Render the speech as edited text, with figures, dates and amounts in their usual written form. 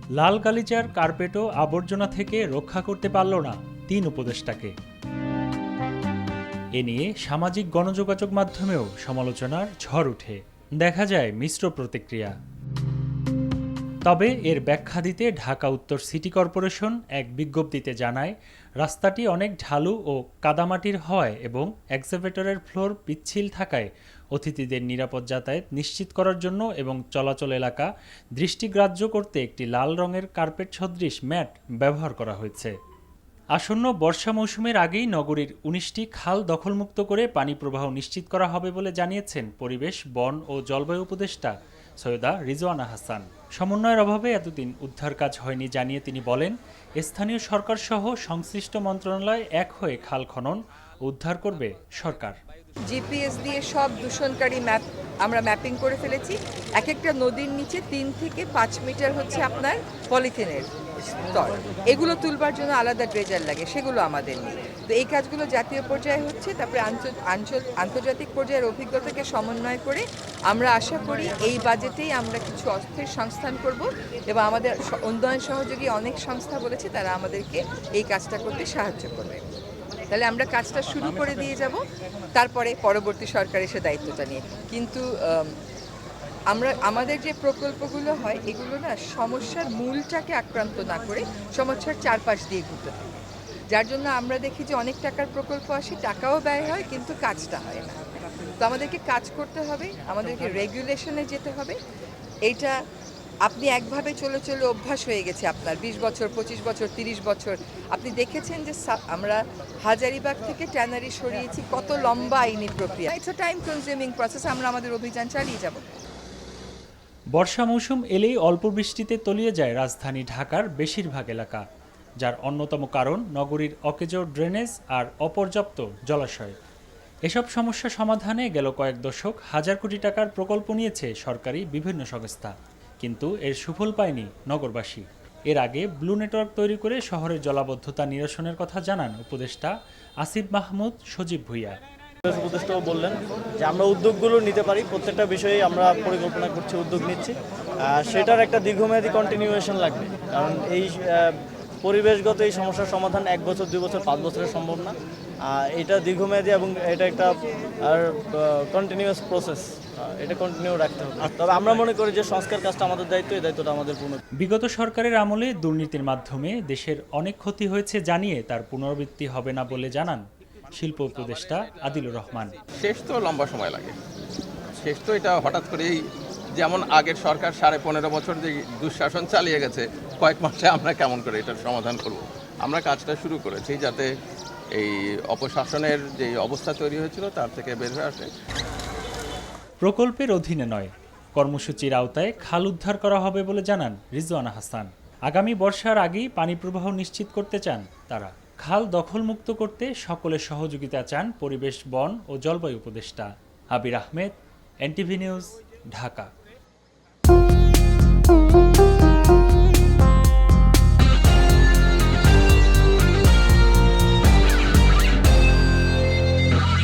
লাল গালিচার কার্পেটও আবর্জনা থেকে রক্ষা করতে পারল না ৩ উপদেষ্টাকে। এ নিয়ে সামাজিক গণযোগাযোগ মাধ্যমেও সমালোচনার ঝড় ওঠে। দেখা যায় মিশ্র প্রতিক্রিয়া। তবে এর ব্যাখ্যা দিতে ঢাকা উত্তর সিটি কর্পোরেশন এক বিজ্ঞপ্তিতে জানায়, রাস্তাটি অনেক ঢালু ও কাদামাটির হওয়ায় এবং এক্সকাভেটরের ফ্লোর পিচ্ছিল থাকায় অতিথিদের নিরাপদ যাতায়াত নিশ্চিত করার জন্য এবং চলাচল এলাকা দৃষ্টিগ্রাহ্য করতে একটি লাল রঙের কার্পেট সদৃশ ম্যাট ব্যবহার করা হয়েছে। আসন্ন বর্ষা মৌসুমের আগেই নগরীর ১৯টি খাল দখলমুক্ত করে পানি প্রবাহ নিশ্চিত করা হবে বলে জানিয়েছেন পরিবেশ, বন ও জলবায়ু উপদেষ্টা সৈয়দা রিজওয়ানা হাসান। সমন্বয়ের অভাবে এতদিন উদ্ধার কাজ হয়নি জানিয়ে তিনি বলেন, স্থানীয় সরকারসহ সংশ্লিষ্ট মন্ত্রণালয় এক হয়ে খাল খনন ও উদ্ধার করবে সরকার। জিপিএস দিয়ে সব দূষণকারী ম্যাপ আমরা ম্যাপিং করে ফেলেছি। এক একটা নদীর নিচে ৩ থেকে ৫ মিটার হচ্ছে আপনার পলিথিনের স্তর। এগুলো তুলবার জন্য আলাদা ড্রেজার লাগে, সেগুলো আমাদের নেই। তো এই কাজগুলো জাতীয় পর্যায়ে হচ্ছে, তারপরে আন্তর্জাতিক পর্যায়ের অভিজ্ঞতাকে সমন্বয় করে আমরা আশা করি এই বাজেটেই আমরা কিছু অর্থের সংস্থান করব এবং আমাদের উন্নয়ন সহযোগী অনেক সংস্থা বলেছে তারা আমাদেরকে এই কাজটা করতে সাহায্য করবে। তাহলে আমরা কাজটা শুরু করে দিয়ে যাব, তারপরে পরবর্তী সরকার এসে দায়িত্বটা নিয়ে। কিন্তু আমাদের যে প্রকল্পগুলো হয় এগুলো না সমস্যার মূলটাকে আক্রান্ত না করে সমস্যার চারপাশ দিয়ে ঘুরতে থাকে, যার জন্য আমরা দেখি যে অনেক টাকার প্রকল্প আসে, টাকাও ব্যয় হয় কিন্তু কাজটা হয় না। তো আমাদেরকে কাজ করতে হবে, আমাদেরকে রেগুলেশনে যেতে হবে। এইটা আপনি একভাবে চলে চলে অভ্যাস হয়ে গেছে আপনার ২০ বছর, ২৫ বছর, ৩০ বছর। আপনি দেখেছেন যে আমরা হাজারিবাগ থেকে ট্যানারি সরিয়েছি, কত লম্বা আইনি প্রক্রিয়া। It's a time consuming process. আমরা আমাদের অভিযান চালিয়ে যাব। বর্ষা মৌসুম এলেই অল্প বৃষ্টিতে তলিয়ে যায় রাজধানী ঢাকার বেশিরভাগ এলাকা, যার অন্যতম কারণ নগরীর অকেজো ড্রেনেজ আর অপর্যাপ্ত জলাশয়। এসব সমস্যা সমাধানে গেল কয়েক দশক হাজার কোটি টাকার প্রকল্প নিয়েছে সরকারি বিভিন্ন সংস্থা, কিন্তু এর সুফল পায়নি নগরবাসী। এর আগে ব্লু নেটওয়ার্ক তৈরি করে শহরের জলাবদ্ধতা নিরসনের কথা জানান উপদেষ্টা আসিফ মাহমুদ সজীব ভুঁইয়া। উপদেষ্টাও বললেন যে আমরা উদ্যোগগুলো নিতে পারি, প্রত্যেকটা বিষয়ে আমরা পরিকল্পনা করছি, উদ্যোগ নিচ্ছি। সেটার একটা দীর্ঘমেয়াদী কন্টিনিউয়েশন লাগবে, কারণ এই পরিবেশগত এই সমস্যার সমাধান ১ বছর, ২ বছর, ৫ বছরে সম্ভব না। এটা দীর্ঘমেয়াদী এবং এটা একটা কন্টিনিউয়াস প্রসেস, এটা কন্টিনিউ রাখতে হবে। তবে আমরা মনে করি যে সংস্কার কাজটা আমাদের দায়িত্ব, এই দায়িত্বটা আমাদের পূর্ণ। বিগত সরকারের আমলে দুর্নীতির মাধ্যমে দেশের অনেক ক্ষতি হয়েছে জানিয়ে তার পুনরাবৃত্তি হবে না বলে জানান শিল্প উপদেষ্টা আদিলুর রহমান। শেষ তো লম্বা সময় লাগে, শেষ তো এটা হঠাৎ করেই, যেমন আগের সরকার ১৫.৫ বছর যে দুঃশাসন চালিয়ে গেছে, কয়েক মাসে আমরা কেমন করে এটার সমাধান করব। আমরা কাজটা শুরু করেছি যাতে এই অপশাসনের যে অবস্থা তৈরি হয়েছিল তার থেকে বের হয়ে আসে। প্রকল্পের অধীনে নয়, কর্মসূচির আওতায় খাল উদ্ধার করা হবে বলে জানান রিজওয়ানা হাসান। আগামী বর্ষার আগেই পানি প্রবাহ নিশ্চিত করতে চান তারা। খাল দখলমুক্ত করতে সকলের সহযোগিতা চান পরিবেশ, বন ও জলবায়ু উপদেষ্টা আবির আহমেদ, এনটিভি নিউজ, ঢাকা।